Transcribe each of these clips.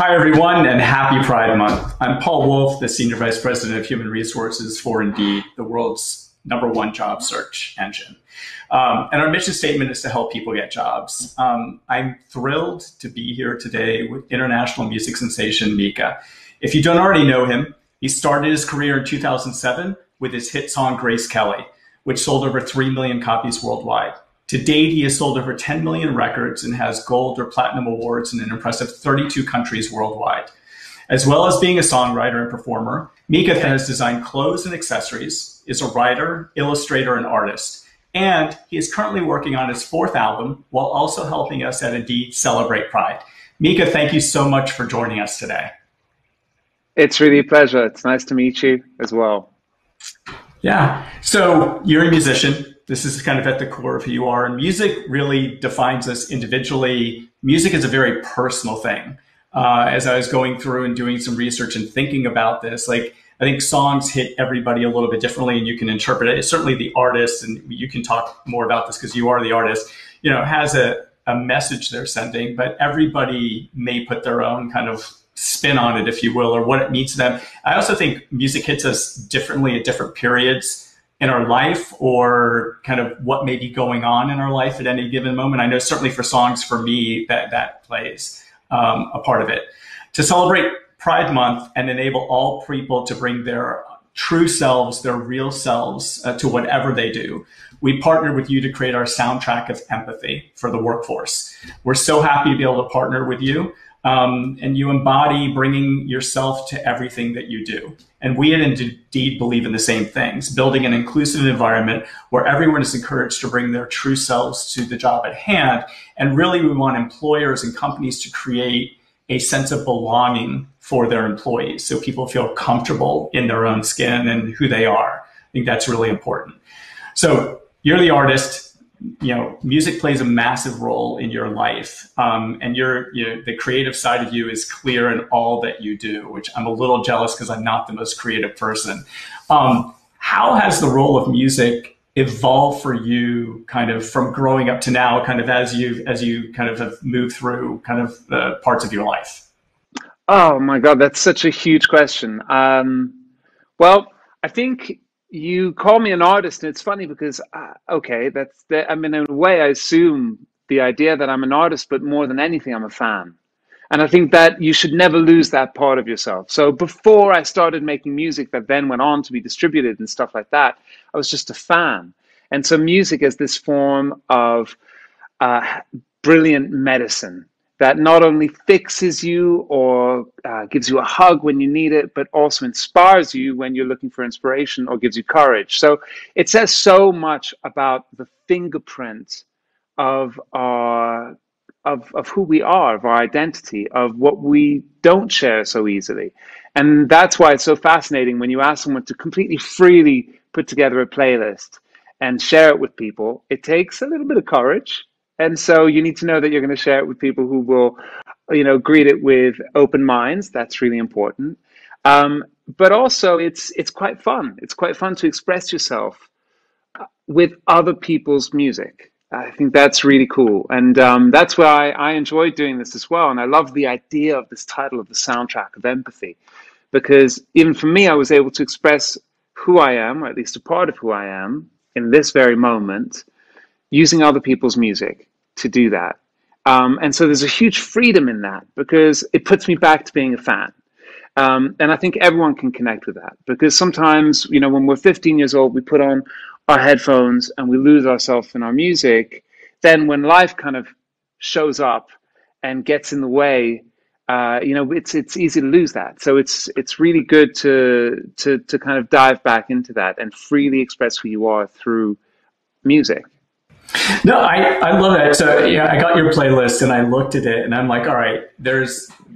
Hi, everyone, and happy Pride Month. I'm Paul Wolf, the Senior Vice President of Human Resources for Indeed, the world's #1 job search engine. And our mission statement is to help people get jobs. I'm thrilled to be here today with international music sensation MIKA. If you don't already know him, he started his career in 2007 with his hit song Grace Kelly, which sold over 3 million copies worldwide. To date, he has sold over 10 million records and has gold or platinum awards in an impressive 32 countries worldwide. As well as being a songwriter and performer, MIKA has designed clothes and accessories, is a writer, illustrator, and artist. And he is currently working on his 4th album while also helping us at Indeed celebrate Pride. MIKA, thank you so much for joining us today. It's really a pleasure. It's nice to meet you as well. Yeah. So you're a musician. This is kind of at the core of who you are. And music really defines us individually. Music is a very personal thing. As I was going through and doing some research and thinking about this, I think songs hit everybody a little bit differently, and you can interpret it. Certainly the artist, and you can talk more about this because you are the artist, has a message they're sending, but everybody may put their own kind of spin on it, if you will, or what it means to them. I also think music hits us differently at different periods in our life, or kind of what may be going on in our life at any given moment. I know certainly for songs, for me, that plays a part of it. To celebrate Pride Month and enable all people to bring their true selves, their real selves to whatever they do, we partnered with you to create our soundtrack of empathy for the workforce. We're so happy to be able to partner with you. And you embody bringing yourself to everything that you do. And we at Indeed believe in the same things, building an inclusive environment where everyone is encouraged to bring their true selves to the job at hand. And really, we want employers and companies to create a sense of belonging for their employees so people feel comfortable in their own skin and who they are. I think that's really important. So you're the artist. Music plays a massive role in your life, and the creative side of you is clear in all that you do, which I'm a little jealous because I'm not the most creative person. How has the role of music evolved for you, kind of from growing up to now, kind of as you kind of have moved through kind of the parts of your life? Oh my God, that's such a huge question. Well, I think you call me an artist, and it's funny because, in a way, I assume the idea that I'm an artist, but more than anything, I'm a fan. And I think that you should never lose that part of yourself. So before I started making music that then went on to be distributed and stuff like that, I was just a fan. And so music is this form of brilliant medicine that not only fixes you or gives you a hug when you need it, but also inspires you when you're looking for inspiration or gives you courage. So it says so much about the fingerprint of who we are, of our identity, of what we don't share so easily. And that's why it's so fascinating when you ask someone to completely freely put together a playlist and share it with people. It takes a little bit of courage. And so you need to know that you're going to share it with people who will, greet it with open minds. That's really important. But also it's quite fun. It's quite fun to express yourself with other people's music. I think that's really cool. And that's why I enjoy doing this as well. And I love the idea of this title of the soundtrack of empathy, because even for me, I was able to express who I am, or at least a part of who I am in this very moment, using other people's music to do that. And so there's a huge freedom in that because it puts me back to being a fan. And I think everyone can connect with that because sometimes, when we're 15 years old, we put on our headphones and we lose ourselves in our music. Then when life kind of shows up and gets in the way, it's easy to lose that. So it's really good to kind of dive back into that and freely express who you are through music. No, I love it. So yeah, I got your playlist and I looked at it and I'm like, all right, there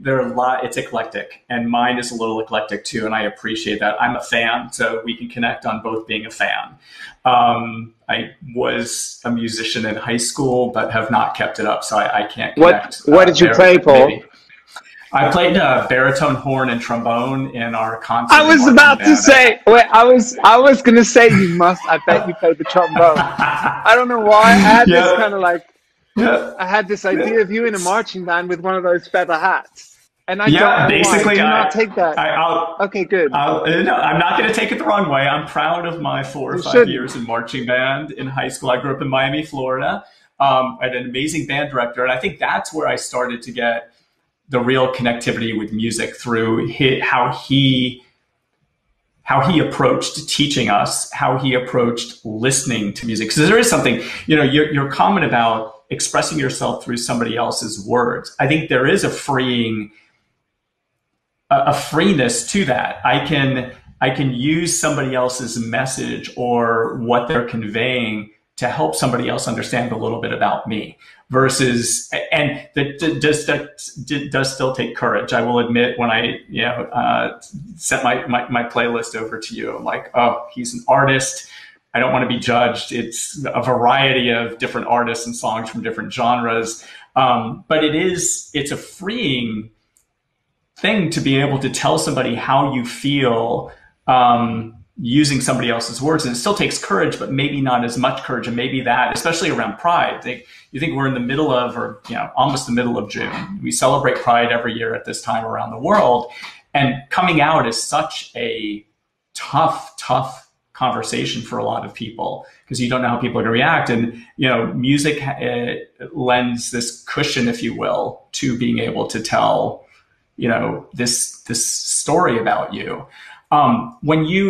are a lot, it's eclectic, and mine is a little eclectic too. And I appreciate that. I'm a fan, so we can connect on both being a fan. I was a musician in high school, but have not kept it up. So I can't connect. What did you play, Paul? Maybe. I played baritone, horn, and trombone in our concert. I was about to say, wait, I was going to say you must. I bet you played the trombone. I don't know why. I had this kind of I had this idea of you in a marching band with one of those feather hats. And I Yeah, don't know why. basically, Do not take that. I'll, Okay, good. no, I'm not going to take it the wrong way. I'm proud of my four or You five shouldn't. years in marching band in high school. I grew up in Miami, Florida. I had an amazing band director, and I think that's where I started to get the real connectivity with music through how he approached teaching us, how he approached listening to music. Because there is something, your comment about expressing yourself through somebody else's words. I think there is a freeness to that. I can use somebody else's message or what they're conveying to help somebody else understand a little bit about me versus, and that does still take courage. I will admit when I, sent my playlist over to you, I'm like, oh, he's an artist. I don't want to be judged. It's a variety of different artists and songs from different genres. But it's a freeing thing to be able to tell somebody how you feel, using somebody else's words. And it still takes courage, but maybe not as much courage. And maybe that, especially around Pride, you think we're in the middle of, or almost the middle of June. We celebrate Pride every year at this time around the world. And coming out is such a tough conversation for a lot of people because you don't know how people are going to react. And, music lends this cushion, if you will, to being able to tell, this story about you.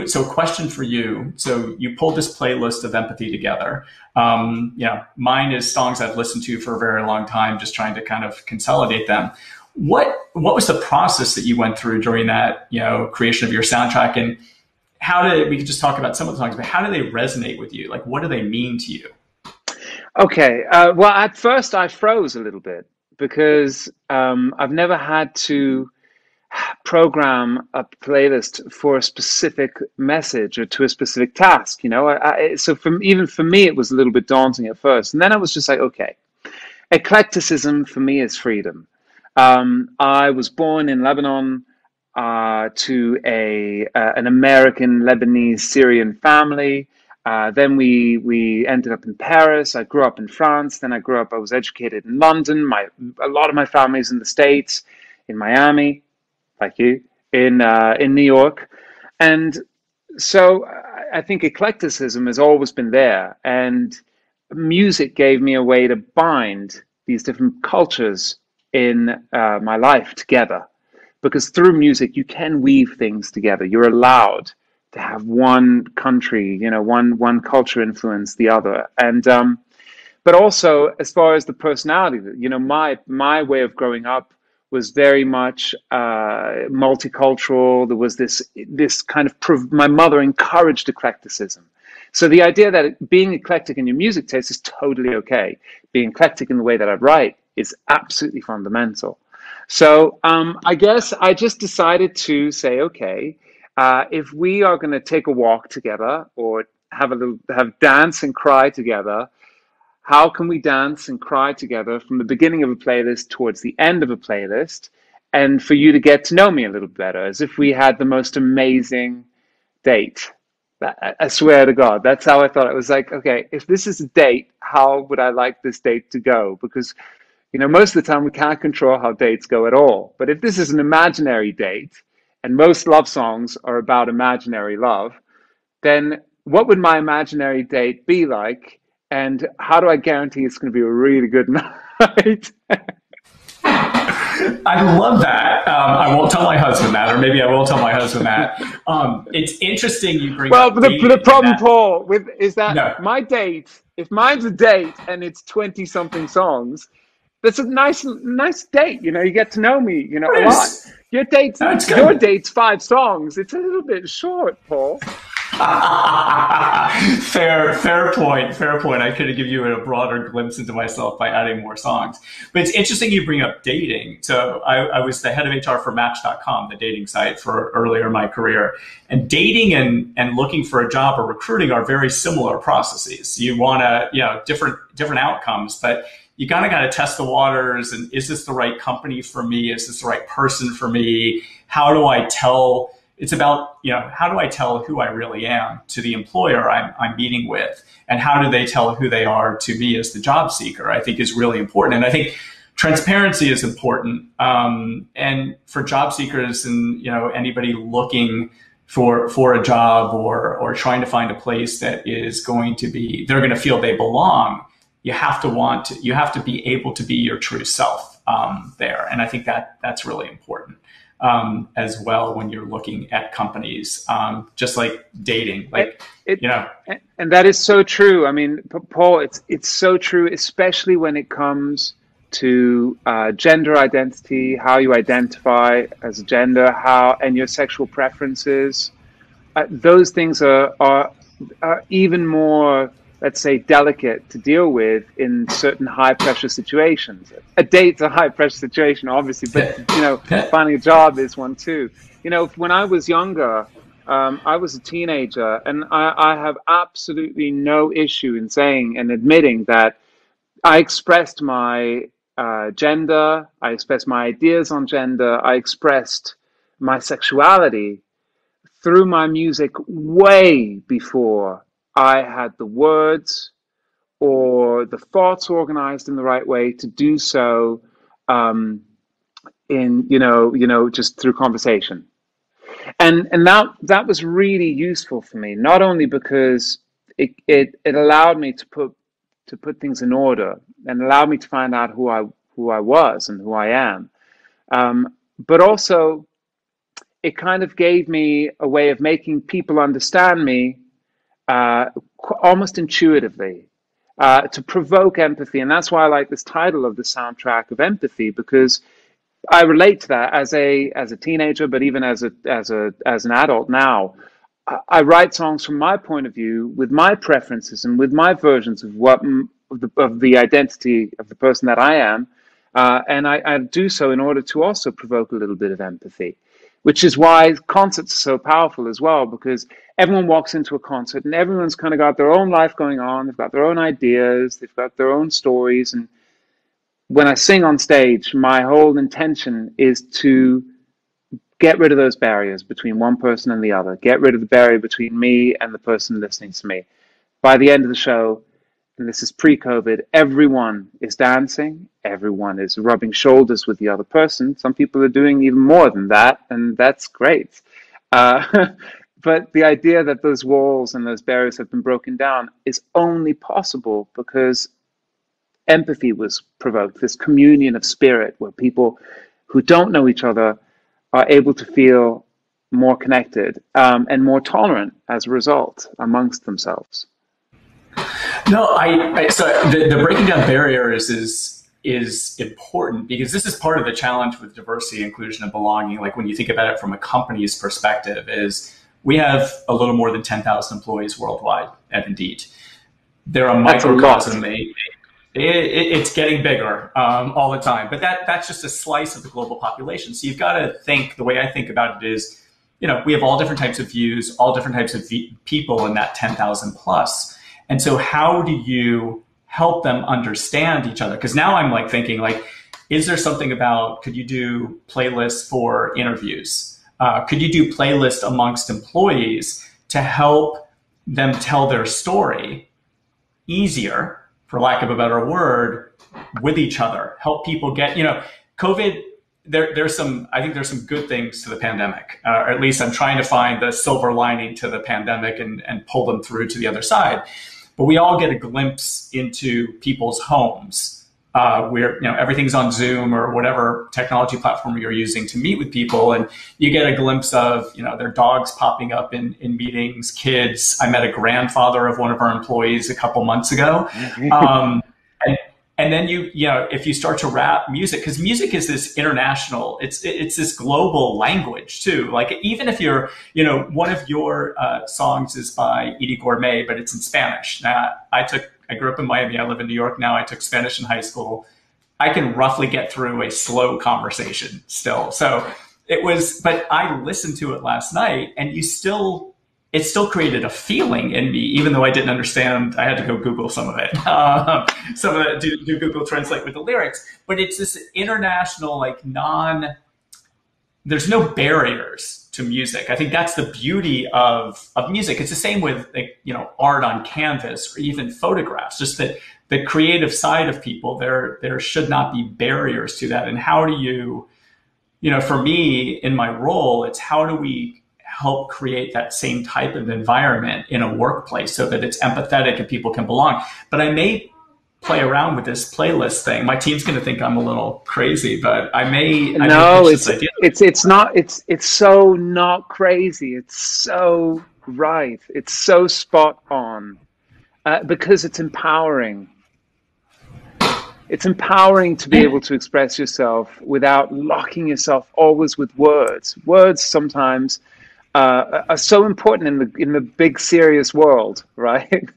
So question for you. So you pulled this playlist of empathy together. Mine is songs I've listened to for a very long time, just trying to kind of consolidate them. What was the process that you went through during that, creation of your soundtrack, and we could just talk about some of the songs, but how do they resonate with you? Like, what do they mean to you? Okay. Well, at first I froze a little bit because I've never had to program a playlist for a specific message or to a specific task. So even for me, it was a little bit daunting at first. And then I was just like, okay, eclecticism for me is freedom. I was born in Lebanon to an American Lebanese Syrian family. Then we ended up in Paris. I grew up in France. Then I was educated in London. A lot of my family's in the States, in Miami, like you, in New York. And so I think eclecticism has always been there. And music gave me a way to bind these different cultures in my life together. Because through music, you can weave things together. You're allowed to have one country, one culture influence the other. And but also, as far as the personality, my way of growing up was very much multicultural. There was this kind of my mother encouraged eclecticism. So the idea that being eclectic in your music taste is totally okay. Being eclectic in the way that I write is absolutely fundamental. So I guess I just decided to say, okay, if we are going to take a walk together or have dance and cry together, how can we dance and cry together from the beginning of a playlist towards the end of a playlist, and for you to get to know me a little better, as if we had the most amazing date. I swear to God, that's how I thought. It was like, okay, if this is a date, how would I like this date to go? Because most of the time we can't control how dates go at all. But if this is an imaginary date, and most love songs are about imaginary love, then what would my imaginary date be like? And how do I guarantee it's going to be a really good night? I love that. I won't tell my husband that, or maybe I will tell my husband that. It's interesting you bring up the problem, Paul, is that no. My date, if mine's a date and it's 20 something songs, that's a nice date. You get to know me, a lot. Your date's 5 songs. It's a little bit short, Paul. Fair point. I could have given you a broader glimpse into myself by adding more songs. But it's interesting you bring up dating. So I was the head of HR for Match.com, the dating site for earlier in my career. And dating and looking for a job or recruiting are very similar processes. You want to, different outcomes, but you got to test the waters. And is this the right company for me? Is this the right person for me? How do I tell? It's about, how do I tell who I really am to the employer I'm meeting with? And how do they tell who they are to me as the job seeker? I think is really important. And I think transparency is important. And for job seekers and, you know, anybody looking for a job or trying to find a place that is going to be, they're going to feel they belong, you have to be able to be your true self there. And I think that's really important as well when you're looking at companies, just like dating, like, you know. And that is so true. I mean, Paul, it's so true, especially when it comes to gender identity, how you identify as a gender, and your sexual preferences. Those things are even more, let's say, delicate to deal with in certain high pressure situations. A date's a high pressure situation, obviously, but you know, finding a job is one too. You know, when I was younger, I was a teenager, and I have absolutely no issue in saying and admitting that I expressed my gender, I expressed my ideas on gender, I expressed my sexuality through my music way before I had the words or the thoughts organized in the right way to do so, just through conversation. And that was really useful for me, not only because it allowed me to put things in order and allowed me to find out who I was and who I am, but also it kind of gave me a way of making people understand me almost intuitively, to provoke empathy. And that's why I like this title of the soundtrack of empathy, because I relate to that as a teenager, but even as an adult now. I write songs from my point of view, with my preferences and with my versions of of the identity of the person that I am, and I do so in order to also provoke a little bit of empathy, which is why concerts are so powerful as well, because everyone walks into a concert and everyone's kind of got their own life going on. They've got their own ideas. They've got their own stories. And when I sing on stage, my whole intention is to get rid of those barriers between one person and the other, get rid of the barrier between me and the person listening to me. By the end of the show, and this is pre-COVID, everyone is dancing, everyone is rubbing shoulders with the other person. Some people are doing even more than that, and that's great. But the idea that those walls and those barriers have been broken down is only possible because empathy was provoked, this communion of spirit where people who don't know each other are able to feel more connected and more tolerant as a result amongst themselves. No, so the breaking down barriers is important, because this is part of the challenge with diversity, inclusion, and belonging. Like when you think about it from a company's perspective, is we have a little more than 10,000 employees worldwide at Indeed. They're a microcosm. It's getting bigger all the time, but that's just a slice of the global population. So you've got to think, the way I think about it is, you know, we have all different types of views, all different types of people in that 10,000 plus. And so how do you help them understand each other? Because now I'm like thinking, like, is there something about, could you do playlists for interviews? Could you do playlists amongst employees to help them tell their story easier, for lack of a better word, with each other? Help people get, you know, COVID, I think there's some good things to the pandemic, or at least I'm trying to find the silver lining to the pandemic and pull them through to the other side. But we all get a glimpse into people's homes, where, you know, everything's on Zoom or whatever technology platform you're using to meet with people, and you get a glimpse of, you know, their dogs popping up in meetings, kids. I met a grandfather of one of our employees a couple months ago. And then you know, if you start to rap music, because music is this international, it's this global language too. Like even if you're, you know, one of your songs is by Edie Gourmet, but it's in Spanish. Now, I grew up in Miami. I live in New York now. I took Spanish in high school. I can roughly get through a slow conversation still. So but I listened to it last night, and it still created a feeling in me, even though I didn't understand. I had to go Google some of it, do Google Translate with the lyrics. But it's this international, like there's no barriers to music. I think that's the beauty of music. It's the same with, like, art on canvas or even photographs. Just that the creative side of people, there should not be barriers to that. And how do you, for me in my role, it's how do we help create that same type of environment in a workplace so that it's empathetic and people can belong. But I may play around with this playlist thing. My team's going to think I'm a little crazy, but I may No, pitch this idea. it's not. It's so not crazy. It's so right. It's so spot on, because it's empowering. It's empowering to be able to express yourself without locking yourself always with words. Words sometimes are so important in the big serious world, right?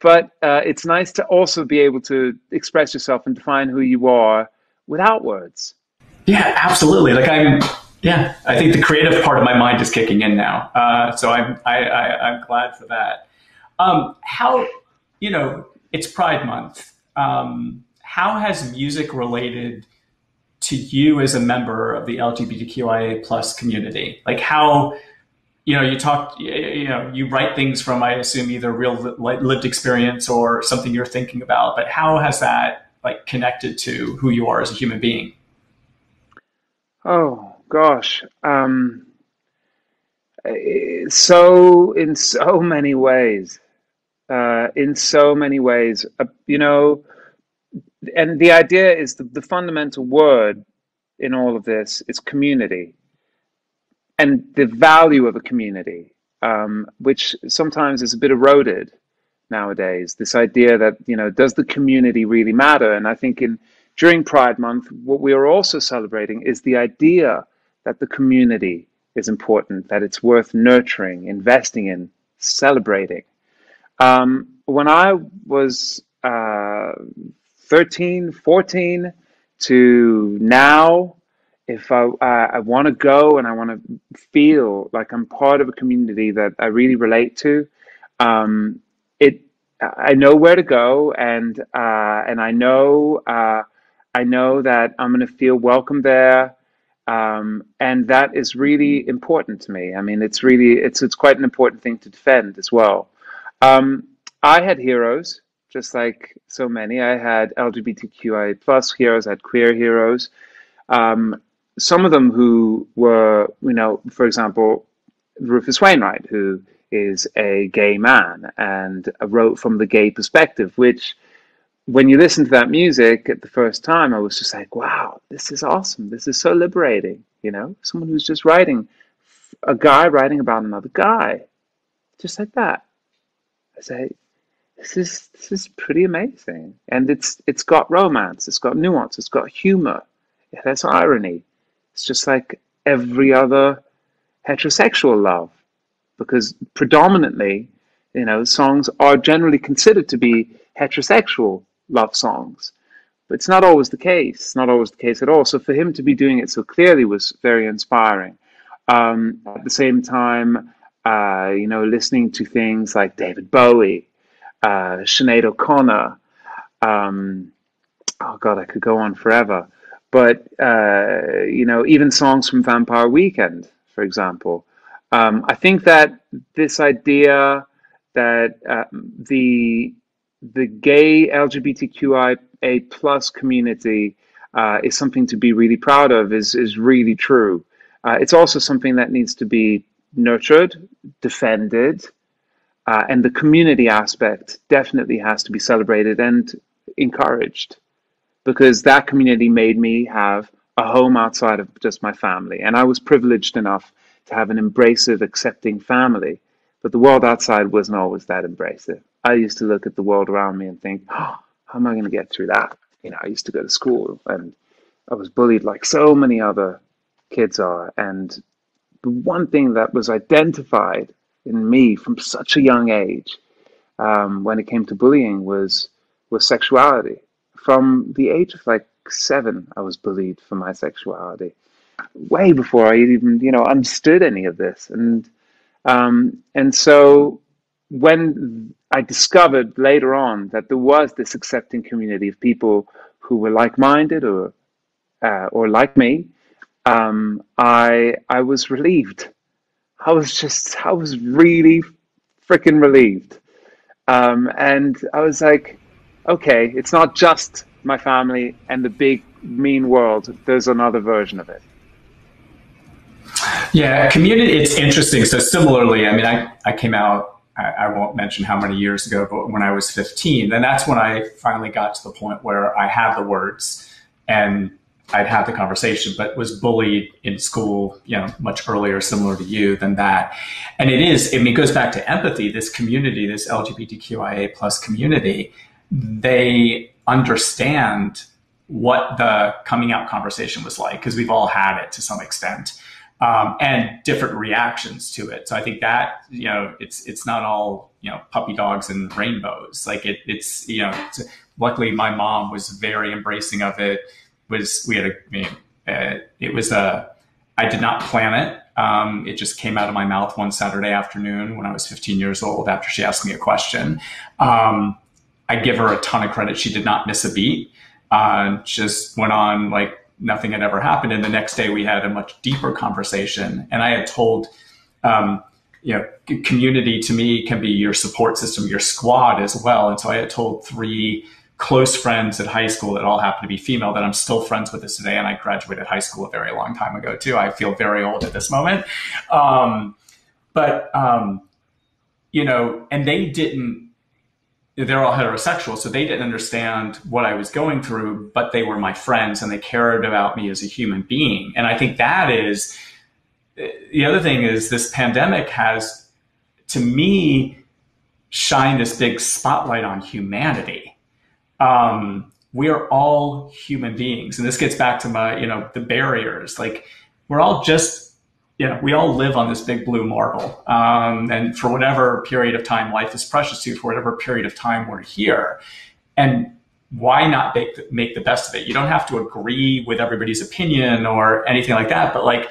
But it's nice to also be able to express yourself and define who you are without words. Yeah, absolutely. I think the creative part of my mind is kicking in now. So I'm glad for that. How, it's Pride Month. How has music related to you as a member of the LGBTQIA plus community? Like how, you talk, you write things from, I assume, either real lived experience or something you're thinking about, but how has that like connected to who you are as a human being? Oh gosh. So in so many ways, and the idea is the fundamental word in all of this is community and the value of a community, which sometimes is a bit eroded nowadays. This idea that, does the community really matter? And I think during Pride Month, what we are also celebrating is the idea that the community is important, that it's worth nurturing, investing in, celebrating. When I was 13, 14 to now, if I want to go and I want to feel like I'm part of a community that I really relate to, it I know where to go, and I know that I'm going to feel welcome there, and that is really important to me. I mean, it's quite an important thing to defend as well. I had heroes, just like so many. I had LGBTQI plus heroes, I had queer heroes. Some of them who were, for example, Rufus Wainwright, who is a gay man and wrote from the gay perspective, which when you listen to that music at the first time, I was just like, wow, this is awesome. This is so liberating. Someone who's just a guy writing about another guy, just like that. I say, this is pretty amazing. And it's got romance, it's got nuance, it's got humor, it has irony. It's just like every other heterosexual love, because predominantly, songs are generally considered to be heterosexual love songs. But it's not always the case, not always the case at all. So for him to be doing it so clearly was very inspiring. At the same time, listening to things like David Bowie, Sinead O'Connor, oh God, I could go on forever. But, even songs from Vampire Weekend, for example. I think that this idea that the gay LGBTQIA plus community is something to be really proud of is really true. It's also something that needs to be nurtured, defended, and the community aspect definitely has to be celebrated and encouraged, because that community made me have a home outside of just my family. And I was privileged enough to have an embracive, accepting family, but the world outside wasn't always that embracive. I used to look at the world around me and think, oh, how am I going to get through that? I used to go to school and I was bullied like so many other kids are. And the one thing that was identified in me from such a young age, when it came to bullying, was sexuality. From the age of like 7, I was bullied for my sexuality, way before I even understood any of this. And so when I discovered later on that there was this accepting community of people who were like-minded or like me, I was relieved. I was really freaking relieved. And I was like, okay, it's not just my family and the big mean world. There's another version of it. Yeah, community, it's interesting. So similarly, I mean, I came out, I won't mention how many years ago, but when I was 15, then that's when I finally got to the point where I had the words and I'd had the conversation, but was bullied in school, much earlier, similar to you than that. And I mean, it goes back to empathy. This community, this LGBTQIA plus community, they understand what the coming out conversation was like because we've all had it to some extent, and different reactions to it. So I think that it's not all puppy dogs and rainbows. Like luckily my mom was very embracing of it. I did not plan it. It just came out of my mouth one Saturday afternoon when I was 15 years old after she asked me a question. I give her a ton of credit. She did not miss a beat. Just went on like nothing had ever happened. And the next day we had a much deeper conversation. And I had told, community to me can be your support system, your squad as well. And so I had told 3 close friends at high school that all happen to be female that I'm still friends with this today. And I graduated high school a very long time ago too. I feel very old at this moment. And they're all heterosexual, so they didn't understand what I was going through, but they were my friends and they cared about me as a human being. And I think that is, the other thing is this pandemic has, to me, shined this big spotlight on humanity. We are all human beings. And this gets back to the barriers. Like we're all just, we all live on this big blue marble. And for whatever period of time life is precious to, for whatever period of time we're here. And why not make the best of it? You don't have to agree with everybody's opinion or anything like that, but like,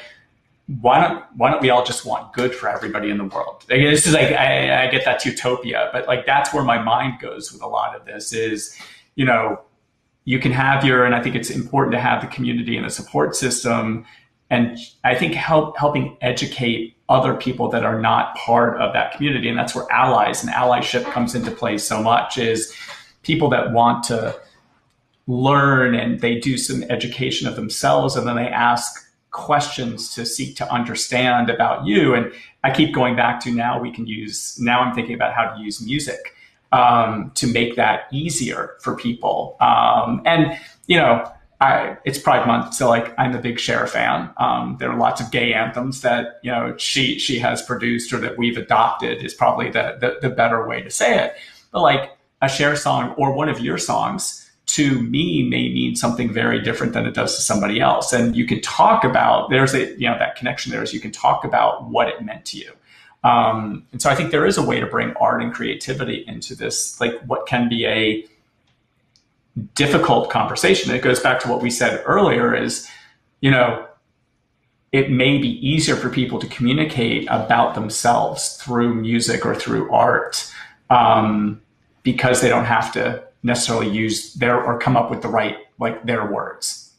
why don't we all just want good for everybody in the world? Like, this is like, I get that's utopia, but like, that's where my mind goes with a lot of this is, you can have and I think it's important to have the community and the support system. And I think helping educate other people that are not part of that community. And that's where allies and allyship comes into play so much, is people that want to learn and they do some education of themselves and then they ask questions to seek to understand about you. And I keep going back to now I'm thinking about how to use music to make that easier for people. It's Pride Month, so like I'm a big Cher fan. There are lots of gay anthems that she has produced or that we've adopted is probably the better way to say it. But like a Cher song or one of your songs to me may mean something very different than it does to somebody else. And you can talk about that connection there is you can talk about what it meant to you. And so I think there is a way to bring art and creativity into this, like what can be a difficult conversation. It goes back to what we said earlier is, it may be easier for people to communicate about themselves through music or through art because they don't have to necessarily use or come up with their words.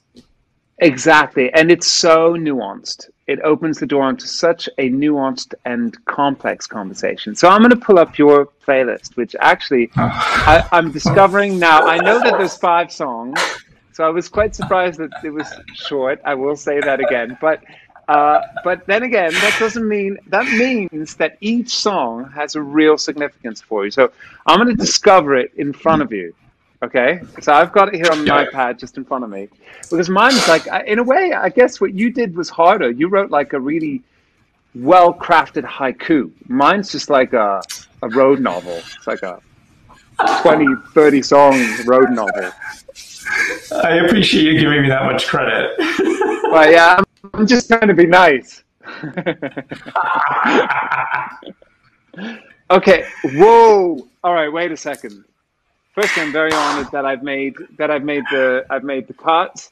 Exactly. And it's so nuanced. It opens the door into such a nuanced and complex conversation. So I'm going to pull up your playlist, which actually I'm discovering now. I know that there's 5 songs, so I was quite surprised that it was short. I will say that again. But then again, that means that each song has a real significance for you. So I'm going to discover it in front of you. Okay, so I've got it here on my iPad just in front of me, because mine is like, in a way, I guess what you did was harder. You wrote like a really well-crafted haiku. Mine's just like a road novel. It's like a 20, 30 song road novel. I appreciate you giving me that much credit. But yeah, I'm just trying to be nice. Okay, whoa. All right, wait a second. First, I'm very honored that I've made the cut.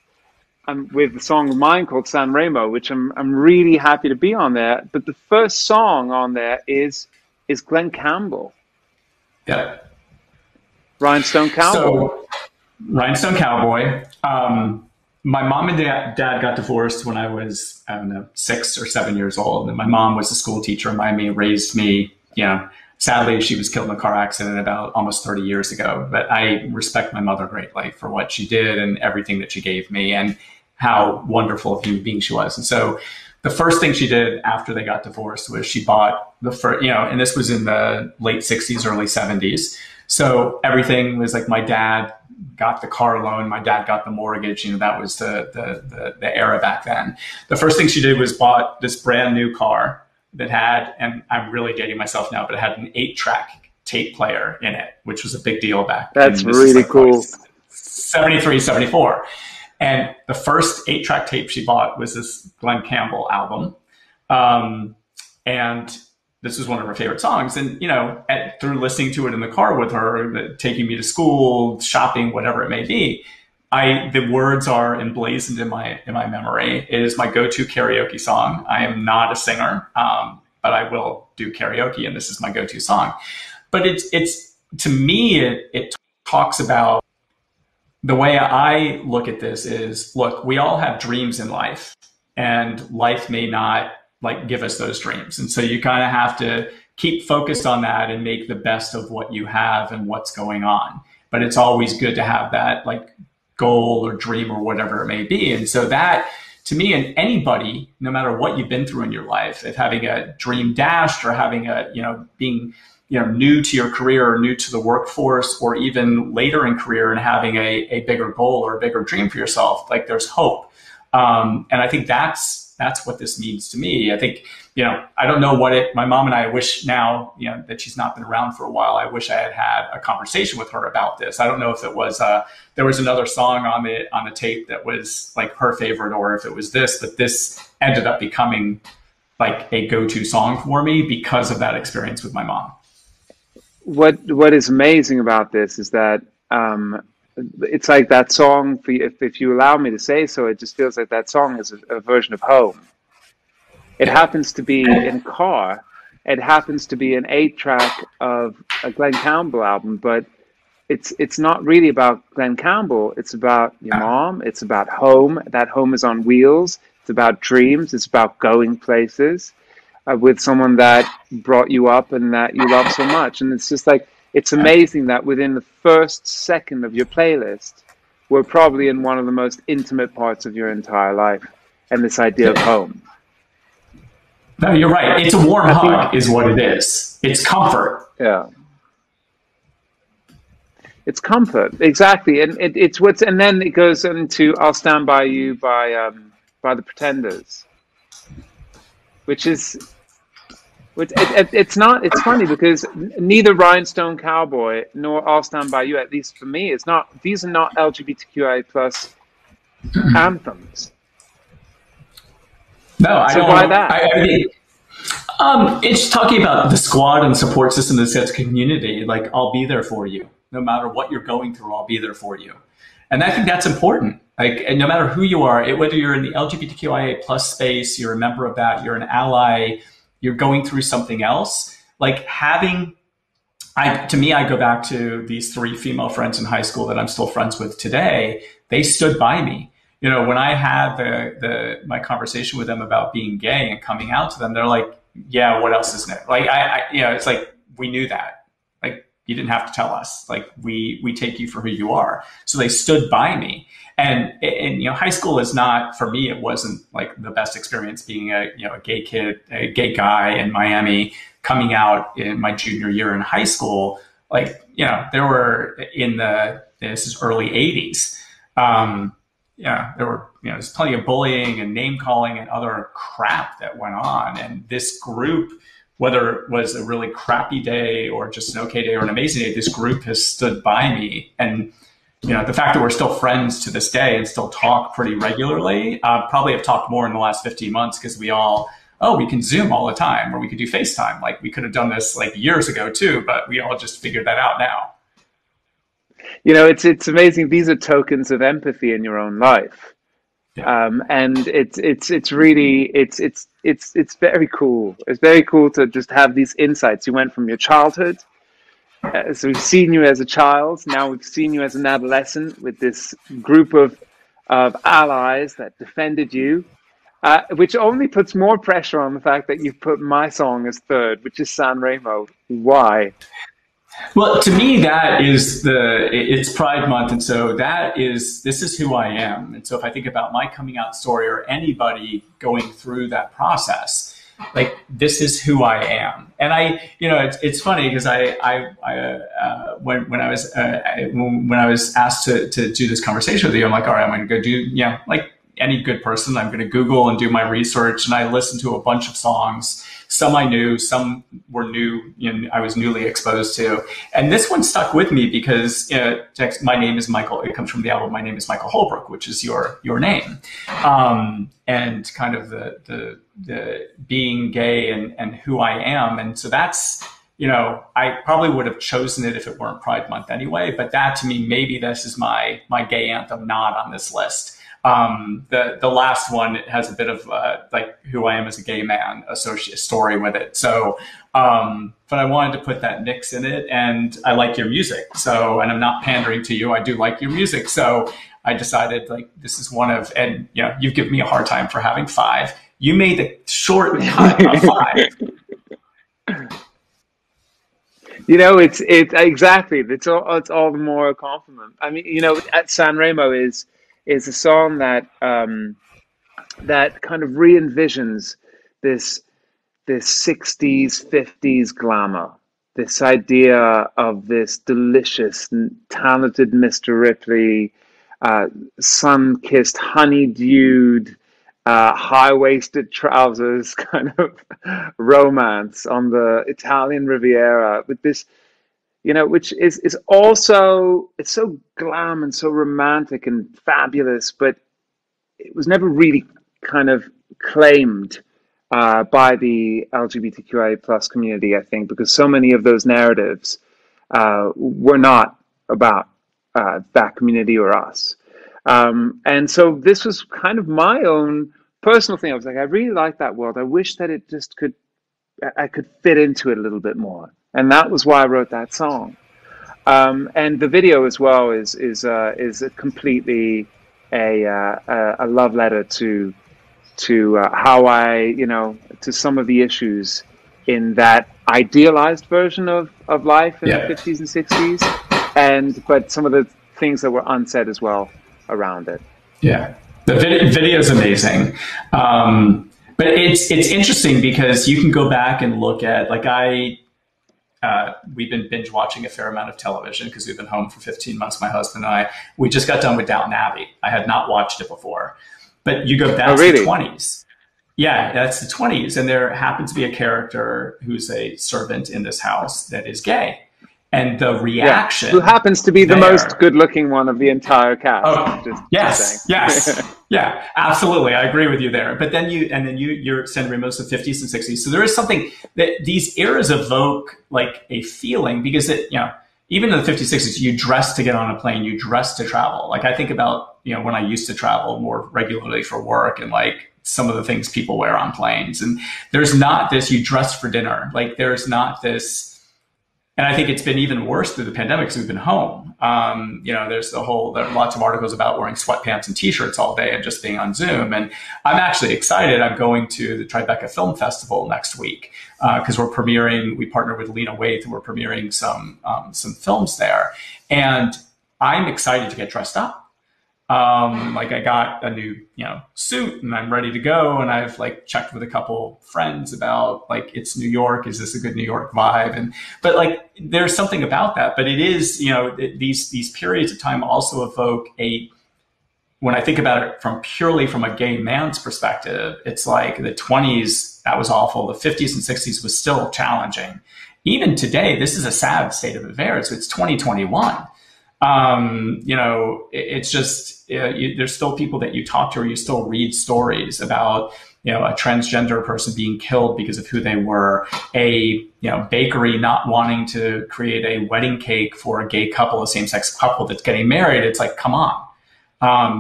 I'm with the song of mine called San Remo, which I'm really happy to be on there. But the first song on there is Glenn Campbell. Yeah. Rhinestone Cowboy. So, Rhinestone Cowboy. my mom and dad got divorced when I was, I don't know, 6 or 7 years old. And my mom was a school teacher in Miami, raised me. Sadly, she was killed in a car accident about almost 30 years ago. But I respect my mother greatly for what she did and everything that she gave me and how wonderful of a human being she was. And so the first thing she did after they got divorced was she bought the first, and this was in the late 60s, early 70s. So everything was like my dad got the car loan, my dad got the mortgage. That was the era back then. The first thing she did was bought this brand new car that had, and I'm really dating myself now, but it had an 8-track tape player in it, which was a big deal back then. That's really cool. 73, 74. And the first 8-track tape she bought was this Glenn Campbell album. And this was one of her favorite songs. And, through listening to it in the car with her, taking me to school, shopping, whatever it may be, the words are emblazoned in my memory. It is my go-to karaoke song. I am not a singer, but I will do karaoke, and this is my go-to song. But it's to me, it talks about the way I look at this is, look, we all have dreams in life, and life may not give us those dreams. And so you kind of have to keep focused on that and make the best of what you have and what's going on. But it's always good to have that goal or dream or whatever it may be. And so that, to me, and anybody, no matter what you've been through in your life, if having a dream dashed or having being new to your career or new to the workforce, or even later in career and having a bigger goal or a bigger dream for yourself, there's hope. And I think that's what this means to me. I think, I don't know my mom and I wish now, that she's not been around for a while. I wish I had a conversation with her about this. I don't know if it was, there was another song on the tape that was her favorite, or if it was this, but this ended up becoming a go-to song for me because of that experience with my mom. What is amazing about this is that, it's like that song, if you allow me to say so, it just feels like that song is a version of home. It happens to be in a car. It happens to be an 8-track of a Glenn Campbell album, but it's not really about Glenn Campbell. It's about your mom. It's about home. That home is on wheels. It's about dreams. It's about going places with someone that brought you up and that you love so much. And it's just it's amazing that within the first second of your playlist, we're probably in one of the most intimate parts of your entire life, and this idea of home. No, you're right. It's a warm hug is what it is. It's comfort. Yeah. It's comfort. Exactly. And and then it goes into I'll Stand By You by the Pretenders, which is, it's funny because neither Rhinestone Cowboy nor I'll Stand By You, at least for me, these are not LGBTQIA plus anthems. No, I don't. Why that? It's talking about the squad and support system that sets community. I'll be there for you. No matter what you're going through, I'll be there for you. And I think that's important. And no matter who you are, whether you're in the LGBTQIA plus space, you're a member of that, you're an ally, you're going through something else, to me, I go back to these 3 female friends in high school that I'm still friends with today. They stood by me. When I had my conversation with them about being gay and coming out to them, they're like, yeah, what else is new? It's we knew that. You didn't have to tell us. We take you for who you are. So they stood by me. And high school is not, for me, it wasn't the best experience being a gay kid, a gay guy in Miami coming out in my junior year in high school. There were this is early 80s. There were, there's plenty of bullying and name calling and other crap that went on. And this group, whether it was a really crappy day or just an okay day or an amazing day, this group has stood by me. And, the fact that we're still friends to this day and still talk pretty regularly, probably have talked more in the last 15 months because we can Zoom all the time, or we could do FaceTime. We could have done this years ago too, but we all just figured that out now. It's amazing. These are tokens of empathy in your own life. Yeah. And it's really very cool. It's very cool to just have these insights. You went from your childhood, so we've seen you as a child. Now we've seen you as an adolescent with this group of of allies that defended you, which only puts more pressure on the fact that you've put my song as third, which is San Remo. Why? Well, to me, it's Pride Month. And so this is who I am. And so if I think about my coming out story or anybody going through that process, like, this is who I am. And it's funny because when I was asked to do this conversation with you, I'm like, all right, I'm going to go do, like any good person, I'm going to Google and do my research. And I listened to a bunch of songs. Some I knew, some were new, I was newly exposed to. And this one stuck with me because my name is Michael. It comes from the album My Name is Michael Holbrook, which is your name. And kind of the being gay and who I am. And so that's, I probably would have chosen it if it weren't Pride Month anyway. But that, to me, maybe this is my gay anthem not on this list. The last one has a bit of like who I am as a gay man associate story with it. So, but I wanted to put that mix in it, and I like your music. So, and I'm not pandering to you. I do like your music. So I decided, like, this is one of, and you've given me a hard time for having 5. You made the short cut of 5. It's exactly. It's all the more a compliment. I mean, at San Remo is a song that that kind of re-envisions this 60s, 50s glamour, this idea of this delicious, talented Mr. Ripley, sun-kissed, honey-dewed, high-waisted trousers kind of romance on the Italian Riviera with this, which is also, it's so glam and so romantic and fabulous, but it was never really kind of claimed by the LGBTQIA plus community, I think, because so many of those narratives were not about that community or us. And so this was kind of my own personal thing. I was like, I really like that world. I wish that it just I could fit into it a little bit more. And that was why I wrote that song. And the video as well is a completely a love letter to how I, to some of the issues in that idealized version of life in the 50s and 60s, but some of the things that were unsaid as well around it. Yeah, the video is amazing. But it's interesting because you can go back and look at, like, we've been binge watching a fair amount of television because we've been home for 15 months, my husband and I. We just got done with Downton Abbey. I had not watched it before. But you go, that's the 20s. Yeah, that's the 20s. And there happens to be a character who's a servant in this house that is gay. And the reaction... who happens to be the most good-looking one of the entire cast. Oh, yes. Yeah, absolutely. I agree with you there. But then you're San Remo's the 50s and 60s. So there is something that these eras evoke, like a feeling, because even in the 50s, 60s, you dress to get on a plane, you dress to travel. Like, I think about, when I used to travel more regularly for work and, like, some of the things people wear on planes. And there's not this, you dress for dinner. Like, there's not this... And I think it's been even worse through the pandemic because we've been home. There are lots of articles about wearing sweatpants and t-shirts all day and just being on Zoom. And I'm actually excited. I'm going to the Tribeca Film Festival next week because we partner with Lena Waithe, and we're premiering some films there. And I'm excited to get dressed up. Like, I got a new, suit and I'm ready to go. And I've, like, checked with a couple friends about, like, it's New York. Is this a good New York vibe? But like, there's something about that, but it is, these periods of time also evoke when I think about it purely from a gay man's perspective, it's like the 20s, that was awful. The 50s and 60s was still challenging. Even today, this is a sad state of affairs. It's 2021. It's just, there's still people that you talk to or you still read stories about, a transgender person being killed because of who they were, a, bakery not wanting to create a wedding cake for a gay couple, a same-sex couple that's getting married. It's like, come on.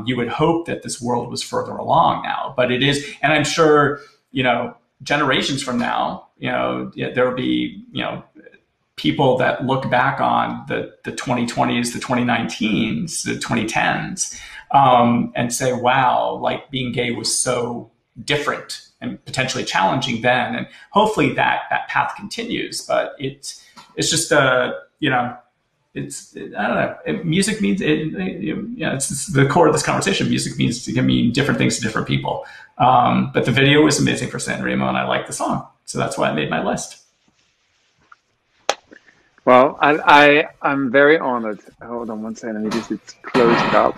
You would hope that this world was further along now, but it is. And I'm sure, generations from now, there'll be, people that look back on the 2020s, the 2019s, the 2010s, and say, wow, like being gay was so different and potentially challenging then. And hopefully that path continues, but it's just, you know, I don't know. Music means it's the core of this conversation. Music means it can mean different things to different people. But the video was amazing for San Remo, and I like the song, so that's why I made my list. Well, I'm very honored. Hold on one second. Let me just close it up.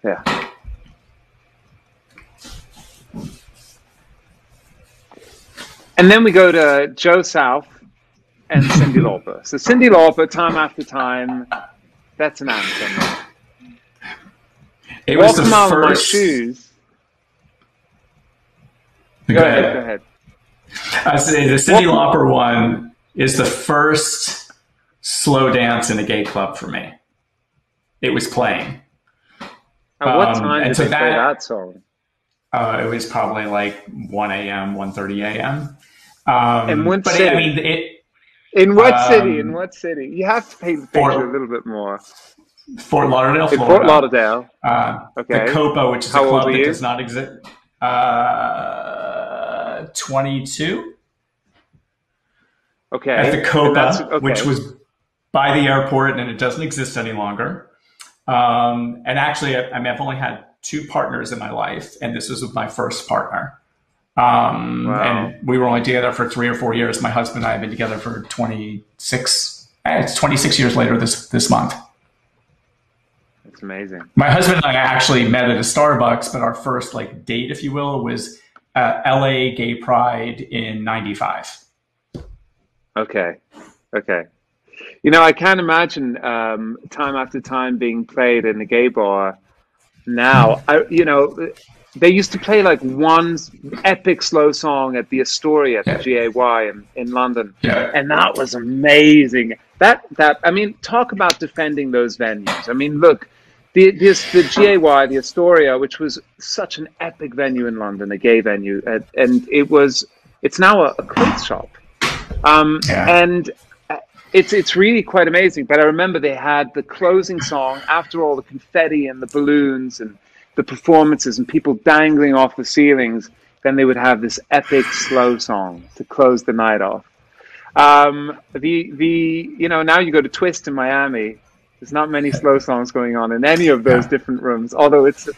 Yeah. And then we go to Joe South and Cyndi Lauper. So Cyndi Lauper, Time After Time, that's an anthem. It was the Walk 'em out of my first. shoes. Go Go ahead. ahead. I say the Cyndi Lauper one is the first slow dance in a gay club for me. It was playing. At what time and did so they play that song? It was probably like 1 a.m., 1:30 a.m. In what But city? I mean, In what city? In what city? You have to paint the picture Fort- a little bit more. Fort Lauderdale, In Florida. Fort Lauderdale. Okay. The Copa, which is How a old club were that you? does not exist. 22 Okay. at the And Copa, okay. which was by the airport, and it doesn't exist any longer. And actually, I mean, I've only had 2 partners in my life, and this was with my first partner. Wow. And we were only together for 3 or 4 years. My husband and I have been together for 26. It's 26 years later this month. That's amazing. My husband and I actually met at a Starbucks, but our first like date, if you will, was LA Gay Pride in '95. Okay. Okay. You know, I can't imagine Time After Time being played in a gay bar now. They used to play like one epic slow song at the Astoria, the GAY in London, and that was amazing. That I mean, talk about defending those venues. I mean, look, the GAY, the Astoria, which was such an epic venue in London, a gay venue, and it's now a clothes shop, and it's really quite amazing. But I remember they had the closing song after all the confetti and the balloons and the performances and people dangling off the ceilings. Then they would have this epic slow song to close the night off. Now you go to Twist in Miami. There's not many slow songs going on in any of those different rooms. Although it's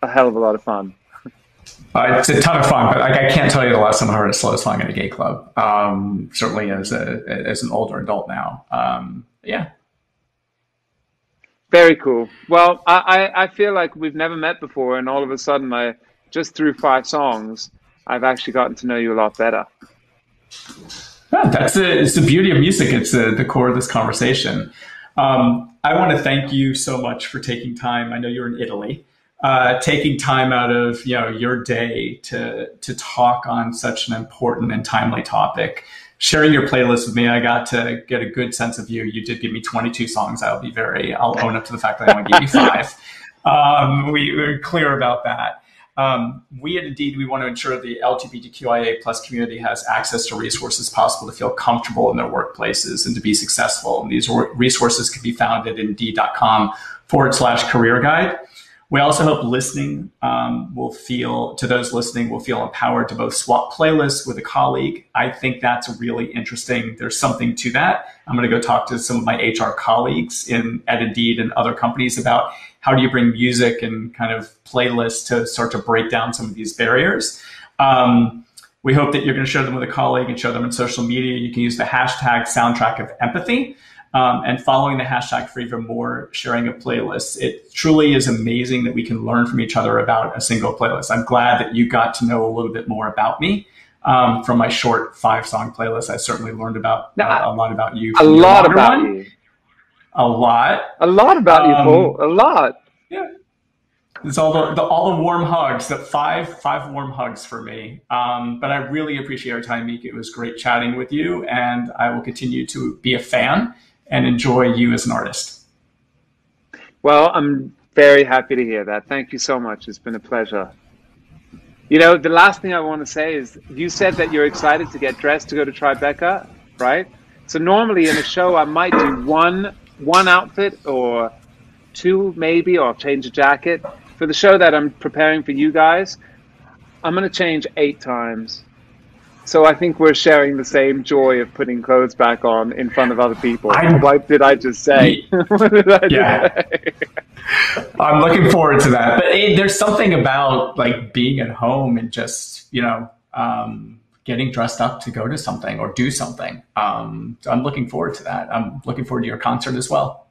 a hell of a lot of fun. It's a ton of fun, but I can't tell you the last time I heard a slow song in a gay club. Certainly as an older adult now. Yeah. Very cool. Well, I feel like we've never met before, and all of a sudden, just through 5 songs, I've actually gotten to know you a lot better. Yeah, it's the beauty of music. It's the core of this conversation. I want to thank you so much for taking time. I know you're in Italy. Taking time out of your day to talk on such an important and timely topic. Sharing your playlist with me, I got to get a good sense of you. You did give me 22 songs. I'll own up to the fact that I only gave you 5. We're clear about that. We want to ensure the LGBTQIA plus community has access to resources possible to feel comfortable in their workplaces and to be successful. And these resources can be found at indeed.com/career guide. We also hope those listening will feel empowered to both swap playlists with a colleague. I think that's really interesting. There's something to that. I'm going to go talk to some of my HR colleagues at Indeed and other companies about how do you bring music and kind of playlists to start to break down some of these barriers. We hope that you're going to share them with a colleague and share them on social media. You can use the hashtag soundtrack of empathy. And following the hashtag for even more sharing of playlists. It truly is amazing that we can learn from each other about a single playlist. I'm glad that you got to know a little bit more about me from my short 5-song playlist. I certainly learned about a lot about you. A lot about you. A lot. A lot about you, Paul. A lot. Yeah. It's all the warm hugs, the five warm hugs for me. But I really appreciate our time, Mika. It was great chatting with you, and I will continue to be a fan and enjoy you as an artist. Well, I'm very happy to hear that. Thank you so much. It's been a pleasure. The last thing I want to say is you said that you're excited to get dressed to go to Tribeca, right? So normally in a show, I might do one one outfit or two, maybe, or I'll change a jacket. For the show that I'm preparing for you guys, I'm going to change 8 times. So I think we're sharing the same joy of putting clothes back on in front of other people. I'm, What did I just say? What did I just yeah, say? I'm looking forward to that. But there's something about like being at home and just, getting dressed up to go to something or do something. So I'm looking forward to that. I'm looking forward to your concert as well.